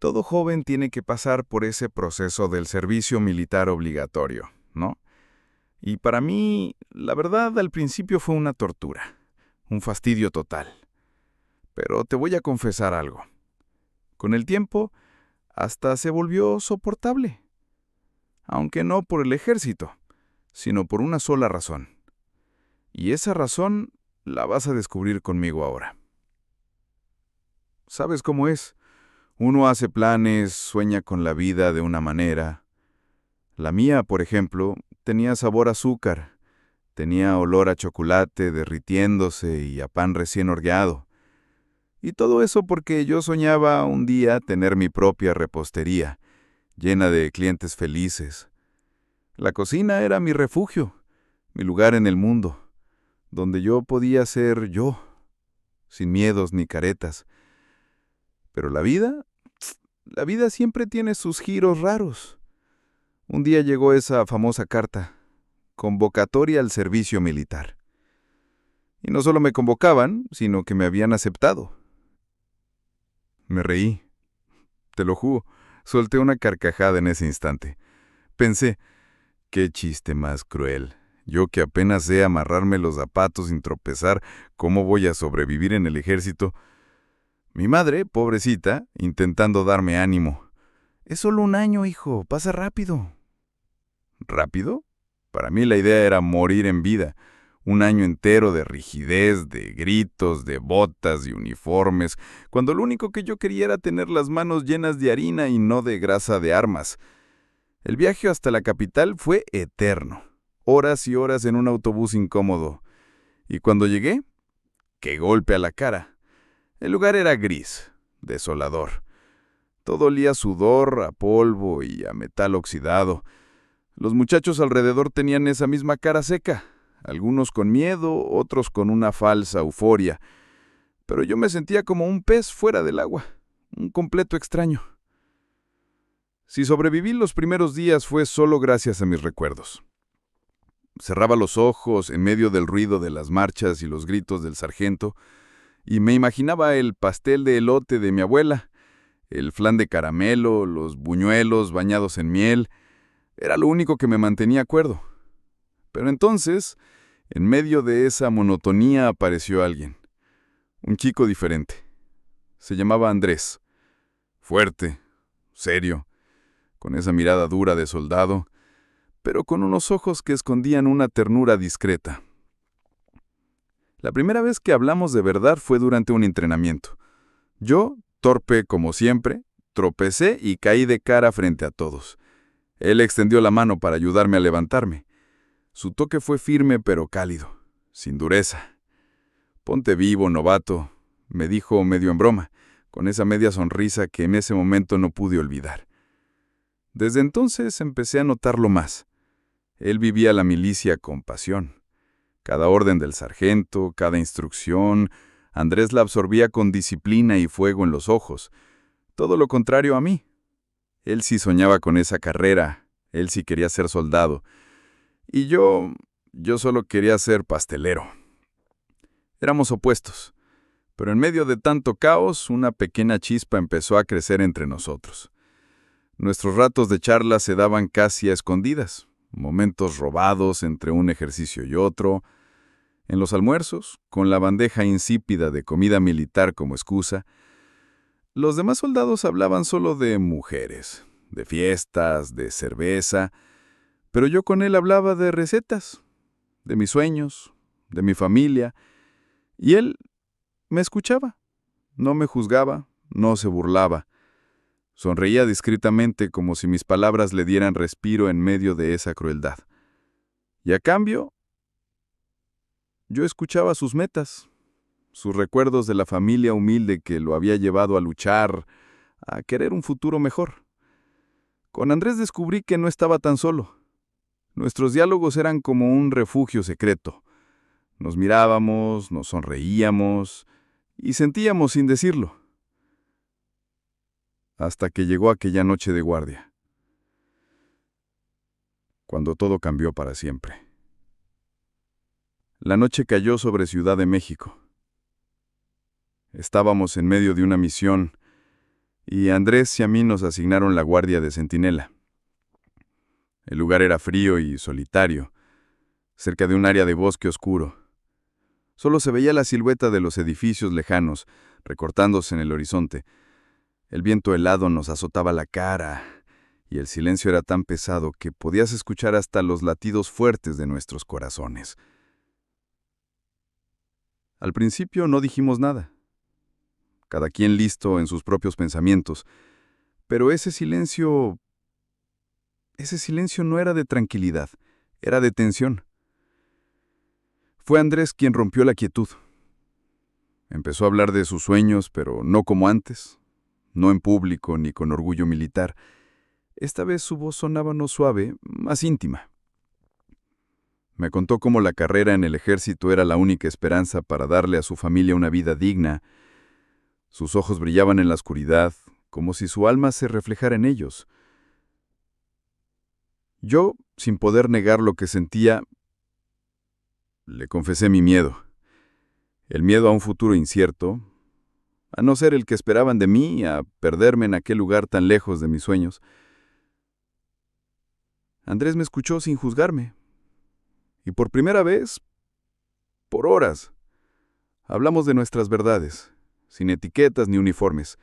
Todo joven tiene que pasar por ese proceso del servicio militar obligatorio, ¿no? Y para mí, la verdad, al principio fue una tortura, un fastidio total. Pero te voy a confesar algo. Con el tiempo, hasta se volvió soportable. Aunque no por el ejército, sino por una sola razón. Y esa razón la vas a descubrir conmigo ahora. ¿Sabes cómo es? Uno hace planes, sueña con la vida de una manera. La mía, por ejemplo, tenía sabor a azúcar, tenía olor a chocolate derritiéndose y a pan recién horneado. Y todo eso porque yo soñaba un día tener mi propia repostería, llena de clientes felices. La cocina era mi refugio, mi lugar en el mundo, donde yo podía ser yo, sin miedos ni caretas. Pero la vida siempre tiene sus giros raros. Un día llegó esa famosa carta, convocatoria al servicio militar. Y no solo me convocaban, sino que me habían aceptado. Me reí, te lo juro, solté una carcajada en ese instante. Pensé, qué chiste más cruel. Yo que apenas sé amarrarme los zapatos sin tropezar, ¿cómo voy a sobrevivir en el ejército? Mi madre, pobrecita, intentando darme ánimo. Es solo un año, hijo, pasa rápido. ¿Rápido? Para mí la idea era morir en vida. Un año entero de rigidez, de gritos, de botas y uniformes, cuando lo único que yo quería era tener las manos llenas de harina y no de grasa de armas. El viaje hasta la capital fue eterno. Horas y horas en un autobús incómodo. Y cuando llegué, ¡qué golpe a la cara! El lugar era gris, desolador. Todo olía a sudor, a polvo y a metal oxidado. Los muchachos alrededor tenían esa misma cara seca, algunos con miedo, otros con una falsa euforia. Pero yo me sentía como un pez fuera del agua, un completo extraño. Si sobreviví los primeros días fue solo gracias a mis recuerdos. Cerraba los ojos en medio del ruido de las marchas y los gritos del sargento, y me imaginaba el pastel de elote de mi abuela, el flan de caramelo, los buñuelos bañados en miel. Era lo único que me mantenía cuerdo. Pero entonces, en medio de esa monotonía apareció alguien. Un chico diferente. Se llamaba Andrés. Fuerte, serio, con esa mirada dura de soldado, pero con unos ojos que escondían una ternura discreta. La primera vez que hablamos de verdad fue durante un entrenamiento. Yo, torpe como siempre, tropecé y caí de cara frente a todos. Él extendió la mano para ayudarme a levantarme. Su toque fue firme pero cálido, sin dureza. «Ponte vivo, novato», me dijo medio en broma, con esa media sonrisa que en ese momento no pude olvidar. Desde entonces empecé a notarlo más. Él vivía la milicia con pasión. Cada orden del sargento, cada instrucción, Andrés la absorbía con disciplina y fuego en los ojos. Todo lo contrario a mí. Él sí soñaba con esa carrera, él sí quería ser soldado. Y yo solo quería ser pastelero. Éramos opuestos, pero en medio de tanto caos, una pequeña chispa empezó a crecer entre nosotros. Nuestros ratos de charla se daban casi a escondidas, momentos robados entre un ejercicio y otro. En los almuerzos, con la bandeja insípida de comida militar como excusa, los demás soldados hablaban solo de mujeres, de fiestas, de cerveza, pero yo con él hablaba de recetas, de mis sueños, de mi familia, y él me escuchaba, no me juzgaba, no se burlaba. Sonreía discretamente como si mis palabras le dieran respiro en medio de esa crueldad. Y a cambio, yo escuchaba sus metas, sus recuerdos de la familia humilde que lo había llevado a luchar, a querer un futuro mejor. Con Andrés descubrí que no estaba tan solo. Nuestros diálogos eran como un refugio secreto. Nos mirábamos, nos sonreíamos y sentíamos sin decirlo. Hasta que llegó aquella noche de guardia, cuando todo cambió para siempre. La noche cayó sobre Ciudad de México. Estábamos en medio de una misión y Andrés y a mí nos asignaron la guardia de centinela. El lugar era frío y solitario, cerca de un área de bosque oscuro. Solo se veía la silueta de los edificios lejanos, recortándose en el horizonte. El viento helado nos azotaba la cara, y el silencio era tan pesado que podías escuchar hasta los latidos fuertes de nuestros corazones. Al principio no dijimos nada, cada quien listo en sus propios pensamientos, pero ese silencio no era de tranquilidad, era de tensión. Fue Andrés quien rompió la quietud. Empezó a hablar de sus sueños, pero no como antes, no en público ni con orgullo militar. Esta vez su voz sonaba no suave, más íntima. Me contó cómo la carrera en el ejército era la única esperanza para darle a su familia una vida digna. Sus ojos brillaban en la oscuridad, como si su alma se reflejara en ellos. Yo, sin poder negar lo que sentía, le confesé mi miedo. El miedo a un futuro incierto, a no ser el que esperaban de mí, a perderme en aquel lugar tan lejos de mis sueños. Andrés me escuchó sin juzgarme. Y por primera vez, por horas, hablamos de nuestras verdades, sin etiquetas ni uniformes.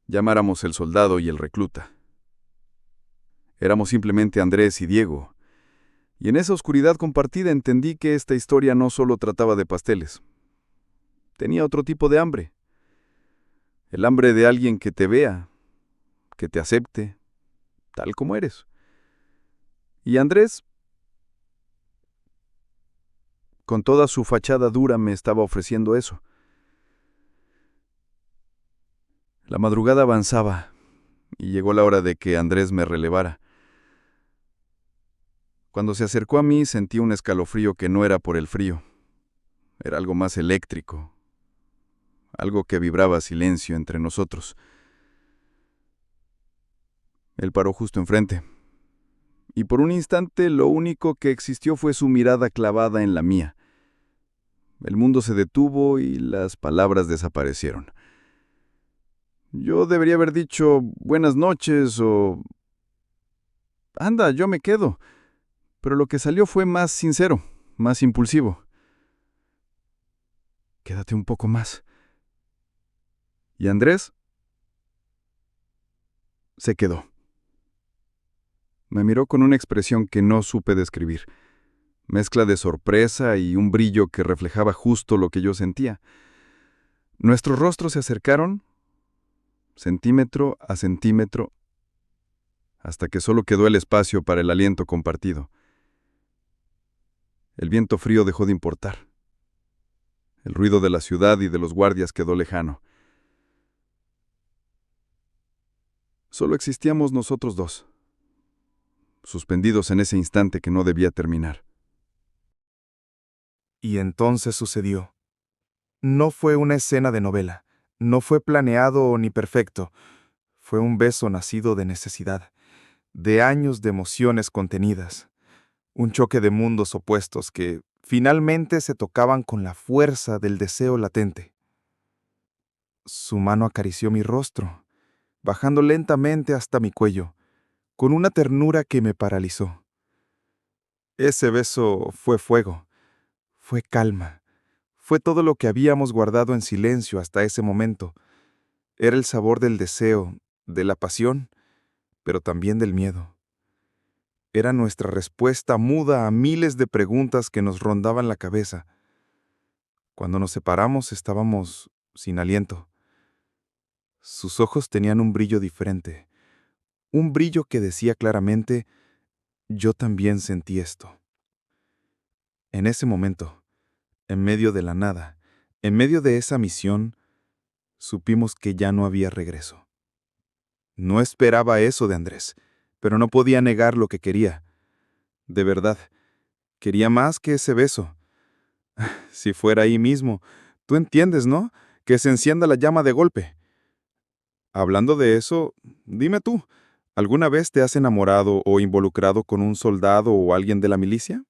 Llamáramos el soldado y el recluta. Éramos simplemente Andrés y Diego. Y en esa oscuridad compartida entendí que esta historia no solo trataba de pasteles. Tenía otro tipo de hambre. El hambre de alguien que te vea, que te acepte, tal como eres. Y Andrés, con toda su fachada dura, me estaba ofreciendo eso. La madrugada avanzaba y llegó la hora de que Andrés me relevara. Cuando se acercó a mí sentí un escalofrío que no era por el frío. Era algo más eléctrico, algo que vibraba silencio entre nosotros. Él paró justo enfrente, y por un instante lo único que existió fue su mirada clavada en la mía. El mundo se detuvo y las palabras desaparecieron. Yo debería haber dicho buenas noches o anda, yo me quedo, pero lo que salió fue más sincero, más impulsivo. Quédate un poco más. Y Andrés se quedó. Me miró con una expresión que no supe describir, mezcla de sorpresa y un brillo que reflejaba justo lo que yo sentía. Nuestros rostros se acercaron, centímetro a centímetro, hasta que solo quedó el espacio para el aliento compartido. El viento frío dejó de importar. El ruido de la ciudad y de los guardias quedó lejano. Solo existíamos nosotros dos, suspendidos en ese instante que no debía terminar. Y entonces sucedió. No fue una escena de novela, no fue planeado ni perfecto. Fue un beso nacido de necesidad, de años de emociones contenidas, un choque de mundos opuestos que finalmente se tocaban con la fuerza del deseo latente. Su mano acarició mi rostro, bajando lentamente hasta mi cuello, con una ternura que me paralizó. Ese beso fue fuego, fue calma, fue todo lo que habíamos guardado en silencio hasta ese momento. Era el sabor del deseo, de la pasión, pero también del miedo. Era nuestra respuesta muda a miles de preguntas que nos rondaban la cabeza. Cuando nos separamos estábamos sin aliento. Sus ojos tenían un brillo diferente, un brillo que decía claramente, yo también sentí esto. En ese momento, en medio de la nada, en medio de esa misión, supimos que ya no había regreso. No esperaba eso de Andrés, pero no podía negar lo que quería. De verdad, quería más que ese beso. Si fuera ahí mismo, tú entiendes, ¿no? Que se encienda la llama de golpe. Hablando de eso, dime tú, ¿alguna vez te has enamorado o involucrado con un soldado o alguien de la milicia?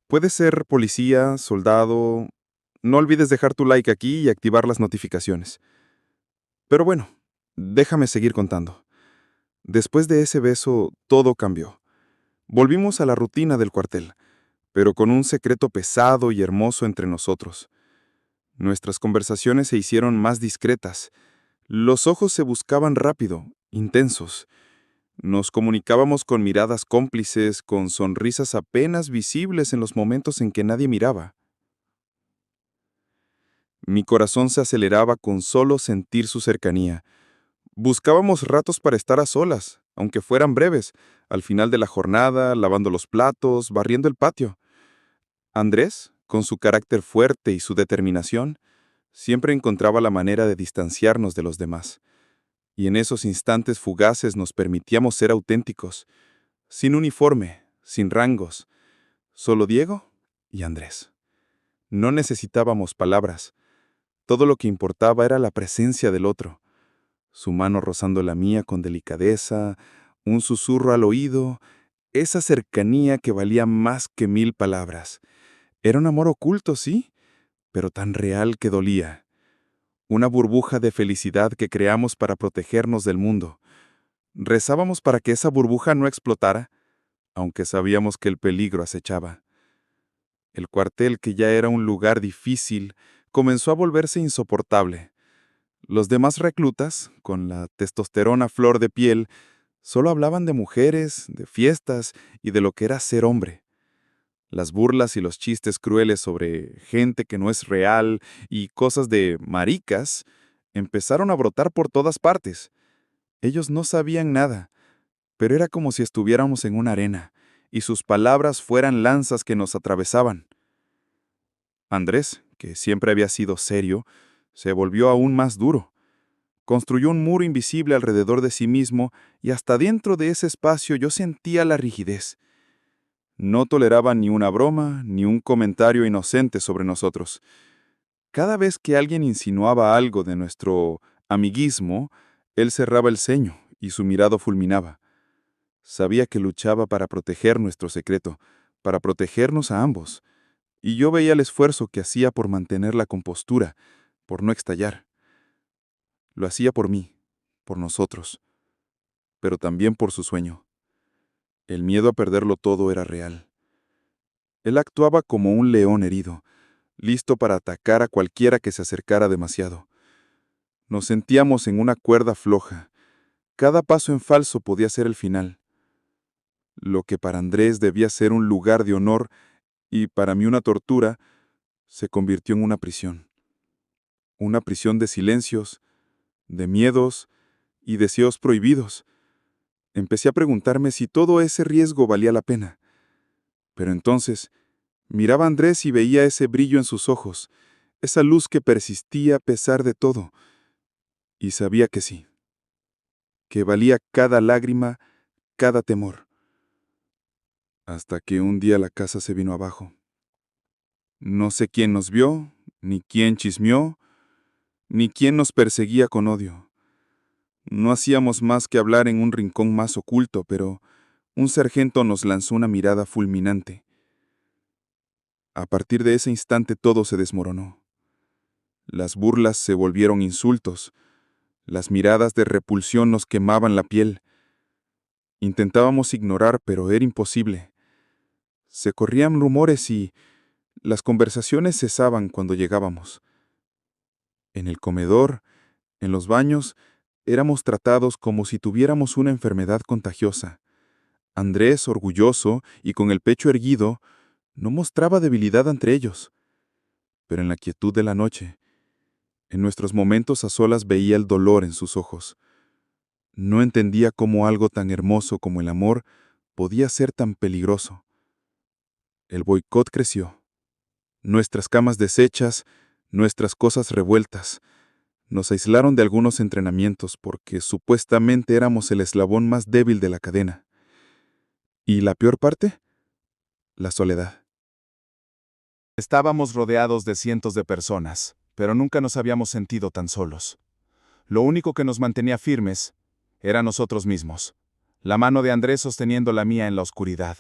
Puede ser policía, soldado. No olvides dejar tu like aquí y activar las notificaciones. Pero bueno, Déjame seguir contando. Después de ese beso, todo cambió. Volvimos a la rutina del cuartel, pero con un secreto pesado y hermoso entre nosotros. Nuestras conversaciones se hicieron más discretas. Los ojos se buscaban rápido, intensos. Nos comunicábamos con miradas cómplices, con sonrisas apenas visibles en los momentos en que nadie miraba. Mi corazón se aceleraba con solo sentir su cercanía. Buscábamos ratos para estar a solas, aunque fueran breves, al final de la jornada, lavando los platos, barriendo el patio. Andrés, con su carácter fuerte y su determinación, siempre encontraba la manera de distanciarnos de los demás. Y en esos instantes fugaces nos permitíamos ser auténticos, sin uniforme, sin rangos, solo Diego y Andrés. No necesitábamos palabras. Todo lo que importaba era la presencia del otro. Su mano rozando la mía con delicadeza, un susurro al oído, esa cercanía que valía más que 1000 palabras. Era un amor oculto, sí, pero tan real que dolía. Una burbuja de felicidad que creamos para protegernos del mundo. Rezábamos para que esa burbuja no explotara, aunque sabíamos que el peligro acechaba. El cuartel, que ya era un lugar difícil, comenzó a volverse insoportable. Los demás reclutas, con la testosterona a flor de piel, solo hablaban de mujeres, de fiestas y de lo que era ser hombre. Las burlas y los chistes crueles sobre gente que no es real y cosas de maricas empezaron a brotar por todas partes. Ellos no sabían nada, pero era como si estuviéramos en una arena y sus palabras fueran lanzas que nos atravesaban. Andrés, que siempre había sido serio, se volvió aún más duro. Construyó un muro invisible alrededor de sí mismo y hasta dentro de ese espacio yo sentía la rigidez. No toleraba ni una broma ni un comentario inocente sobre nosotros. Cada vez que alguien insinuaba algo de nuestro amiguismo, él cerraba el ceño y su mirada fulminaba. Sabía que luchaba para proteger nuestro secreto, para protegernos a ambos, y yo veía el esfuerzo que hacía por mantener la compostura, por no estallar. Lo hacía por mí, por nosotros, pero también por su sueño. El miedo a perderlo todo era real. Él actuaba como un león herido, listo para atacar a cualquiera que se acercara demasiado. Nos sentíamos en una cuerda floja. Cada paso en falso podía ser el final. Lo que para Andrés debía ser un lugar de honor y para mí una tortura, se convirtió en una prisión. Una prisión de silencios, de miedos y deseos prohibidos. Empecé a preguntarme si todo ese riesgo valía la pena. Pero entonces, miraba a Andrés y veía ese brillo en sus ojos, esa luz que persistía a pesar de todo. Y sabía que sí, que valía cada lágrima, cada temor. Hasta que un día la casa se vino abajo. No sé quién nos vio, ni quién chismeó, ni quién nos perseguía con odio. No hacíamos más que hablar en un rincón más oculto, pero un sargento nos lanzó una mirada fulminante. A partir de ese instante todo se desmoronó. Las burlas se volvieron insultos, las miradas de repulsión nos quemaban la piel. Intentábamos ignorar, pero era imposible. Se corrían rumores y las conversaciones cesaban cuando llegábamos. En el comedor, en los baños, éramos tratados como si tuviéramos una enfermedad contagiosa. Andrés, orgulloso y con el pecho erguido, no mostraba debilidad ante ellos. Pero en la quietud de la noche, en nuestros momentos a solas veía el dolor en sus ojos. No entendía cómo algo tan hermoso como el amor podía ser tan peligroso. El boicot creció. Nuestras camas deshechas, nuestras cosas revueltas. Nos aislaron de algunos entrenamientos porque supuestamente éramos el eslabón más débil de la cadena. ¿Y la peor parte? La soledad. Estábamos rodeados de cientos de personas, pero nunca nos habíamos sentido tan solos. Lo único que nos mantenía firmes era nosotros mismos. La mano de Andrés sosteniendo la mía en la oscuridad.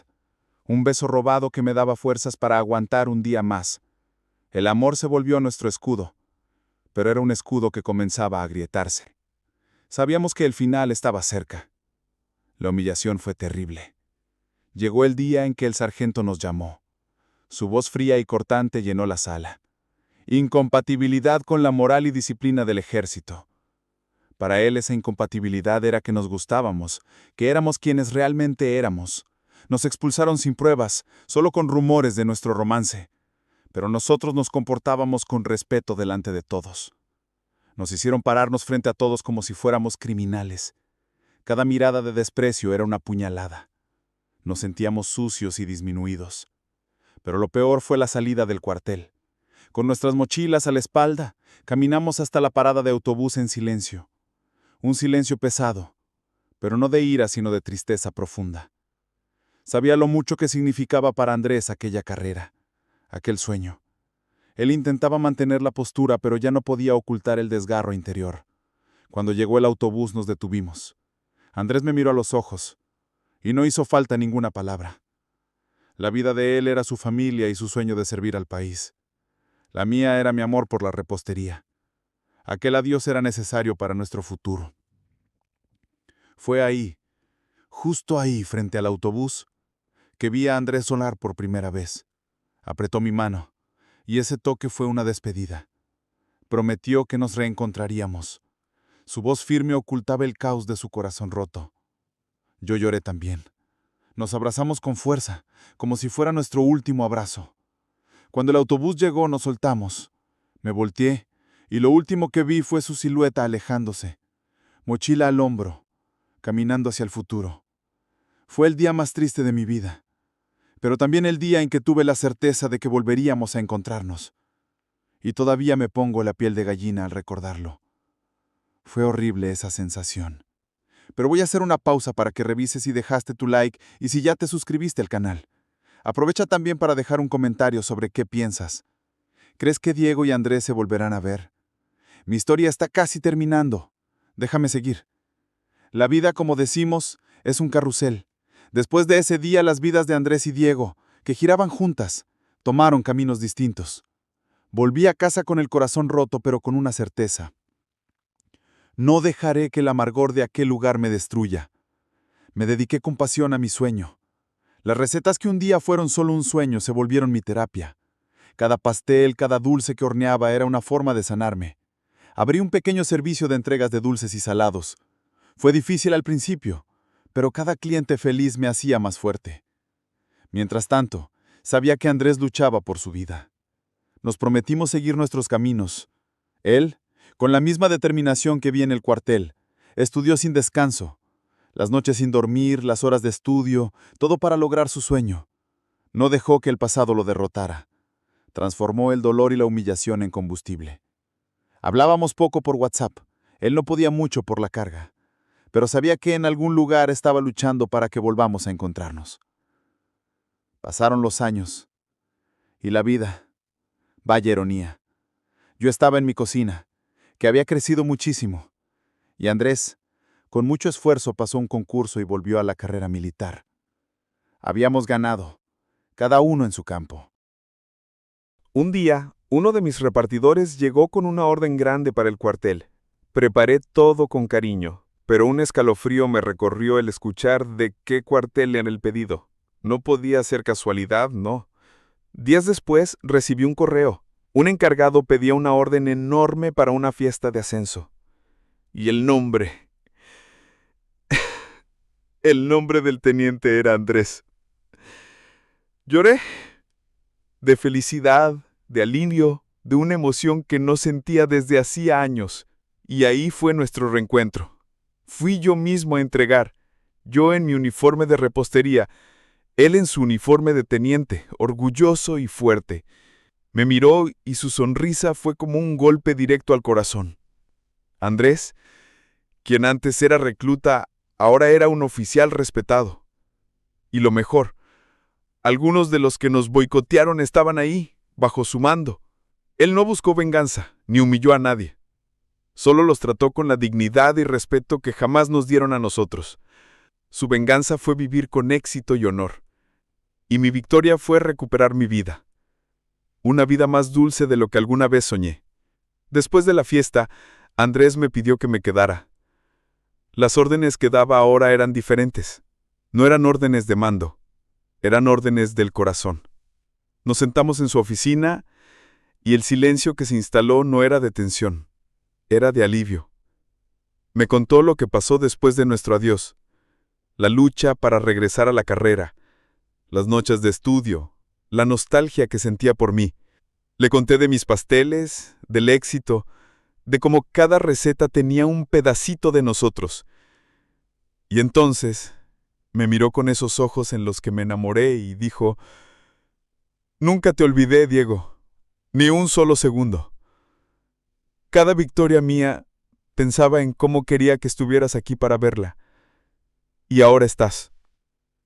Un beso robado que me daba fuerzas para aguantar un día más. El amor se volvió nuestro escudo, pero era un escudo que comenzaba a agrietarse. Sabíamos que el final estaba cerca. La humillación fue terrible. Llegó el día en que el sargento nos llamó. Su voz fría y cortante llenó la sala. Incompatibilidad con la moral y disciplina del ejército. Para él esa incompatibilidad era que nos gustábamos, que éramos quienes realmente éramos. Nos expulsaron sin pruebas, solo con rumores de nuestro romance. Pero nosotros nos comportábamos con respeto delante de todos. Nos hicieron pararnos frente a todos como si fuéramos criminales. Cada mirada de desprecio era una puñalada. Nos sentíamos sucios y disminuidos. Pero lo peor fue la salida del cuartel. Con nuestras mochilas a la espalda, caminamos hasta la parada de autobús en silencio. Un silencio pesado, pero no de ira sino de tristeza profunda. Sabía lo mucho que significaba para Andrés aquella carrera, aquel sueño. Él intentaba mantener la postura, pero ya no podía ocultar el desgarro interior. Cuando llegó el autobús nos detuvimos. Andrés me miró a los ojos, y no hizo falta ninguna palabra. La vida de él era su familia y su sueño de servir al país. La mía era mi amor por la repostería. Aquel adiós era necesario para nuestro futuro. Fue ahí, justo ahí, frente al autobús, que vi a Andrés Solar por primera vez. Apretó mi mano, y ese toque fue una despedida. Prometió que nos reencontraríamos. Su voz firme ocultaba el caos de su corazón roto. Yo lloré también. Nos abrazamos con fuerza, como si fuera nuestro último abrazo. Cuando el autobús llegó, nos soltamos. Me volteé, y lo último que vi fue su silueta alejándose, mochila al hombro, caminando hacia el futuro. Fue el día más triste de mi vida, pero también el día en que tuve la certeza de que volveríamos a encontrarnos. Y todavía me pongo la piel de gallina al recordarlo. Fue horrible esa sensación. Pero voy a hacer una pausa para que revises si dejaste tu like y si ya te suscribiste al canal. Aprovecha también para dejar un comentario sobre qué piensas. ¿Crees que Diego y Andrés se volverán a ver? Mi historia está casi terminando. Déjame seguir. La vida, como decimos, es un carrusel. Después de ese día, las vidas de Andrés y Diego, que giraban juntas, tomaron caminos distintos. Volví a casa con el corazón roto, pero con una certeza. No dejaré que el amargor de aquel lugar me destruya. Me dediqué con pasión a mi sueño. Las recetas que un día fueron solo un sueño se volvieron mi terapia. Cada pastel, cada dulce que horneaba era una forma de sanarme. Abrí un pequeño servicio de entregas de dulces y salados. Fue difícil al principio, pero cada cliente feliz me hacía más fuerte. Mientras tanto, sabía que Andrés luchaba por su vida. Nos prometimos seguir nuestros caminos. Él, con la misma determinación que vi en el cuartel, estudió sin descanso. Las noches sin dormir, las horas de estudio, todo para lograr su sueño. No dejó que el pasado lo derrotara. Transformó el dolor y la humillación en combustible. Hablábamos poco por WhatsApp. Él no podía mucho por la carga, pero sabía que en algún lugar estaba luchando para que volvamos a encontrarnos. Pasaron los años. Y la vida. Vaya ironía. Yo estaba en mi cocina, que había crecido muchísimo, y Andrés, con mucho esfuerzo, pasó un concurso y volvió a la carrera militar. Habíamos ganado, cada uno en su campo. Un día, uno de mis repartidores llegó con una orden grande para el cuartel. Preparé todo con cariño, pero un escalofrío me recorrió el escuchar de qué cuartel era el pedido. No podía ser casualidad, no. Días después recibí un correo. Un encargado pedía una orden enorme para una fiesta de ascenso. Y el nombre... el nombre del teniente era Andrés. Lloré. De felicidad, de alivio, de una emoción que no sentía desde hacía años. Y ahí fue nuestro reencuentro. Fui yo mismo a entregar, yo en mi uniforme de repostería, él en su uniforme de teniente, orgulloso y fuerte. Me miró y su sonrisa fue como un golpe directo al corazón. Andrés, quien antes era recluta, ahora era un oficial respetado. Y lo mejor, algunos de los que nos boicotearon estaban ahí, bajo su mando. Él no buscó venganza, ni humilló a nadie. Solo los trató con la dignidad y respeto que jamás nos dieron a nosotros. Su venganza fue vivir con éxito y honor. Y mi victoria fue recuperar mi vida. Una vida más dulce de lo que alguna vez soñé. Después de la fiesta, Andrés me pidió que me quedara. Las órdenes que daba ahora eran diferentes. No eran órdenes de mando, eran órdenes del corazón. Nos sentamos en su oficina y el silencio que se instaló no era de tensión, era de alivio. Me contó lo que pasó después de nuestro adiós, la lucha para regresar a la carrera, las noches de estudio, la nostalgia que sentía por mí. Le conté de mis pasteles, del éxito, de cómo cada receta tenía un pedacito de nosotros. Y entonces me miró con esos ojos en los que me enamoré y dijo: «Nunca te olvidé, Diego, ni un solo segundo. Cada victoria mía pensaba en cómo quería que estuvieras aquí para verla. Y ahora estás».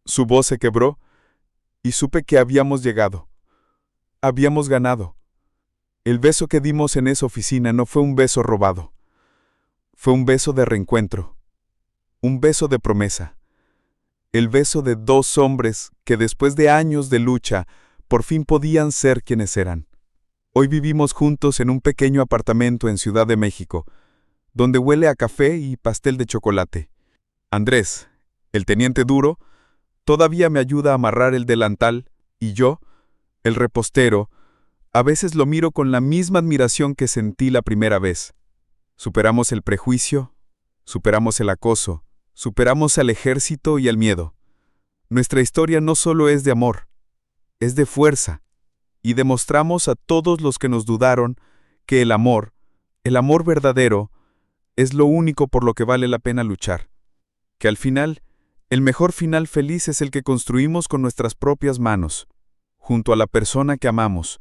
Su voz se quebró y supe que habíamos llegado. Habíamos ganado. El beso que dimos en esa oficina no fue un beso robado. Fue un beso de reencuentro. Un beso de promesa. El beso de dos hombres que después de años de lucha por fin podían ser quienes eran. Hoy vivimos juntos en un pequeño apartamento en Ciudad de México, donde huele a café y pastel de chocolate. Andrés, el teniente duro, todavía me ayuda a amarrar el delantal y yo, el repostero, a veces lo miro con la misma admiración que sentí la primera vez. Superamos el prejuicio, superamos el acoso, superamos al ejército y al miedo. Nuestra historia no solo es de amor, es de fuerza, y demostramos a todos los que nos dudaron que el amor verdadero, es lo único por lo que vale la pena luchar. Que al final, el mejor final feliz es el que construimos con nuestras propias manos, junto a la persona que amamos,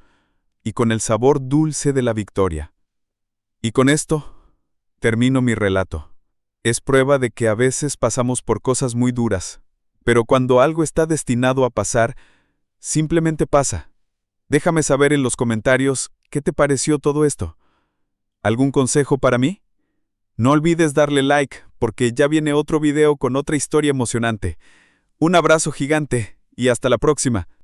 y con el sabor dulce de la victoria. Y con esto, termino mi relato. Es prueba de que a veces pasamos por cosas muy duras, pero cuando algo está destinado a pasar, simplemente pasa. Déjame saber en los comentarios qué te pareció todo esto. ¿Algún consejo para mí? No olvides darle like, porque ya viene otro video con otra historia emocionante. Un abrazo gigante y hasta la próxima.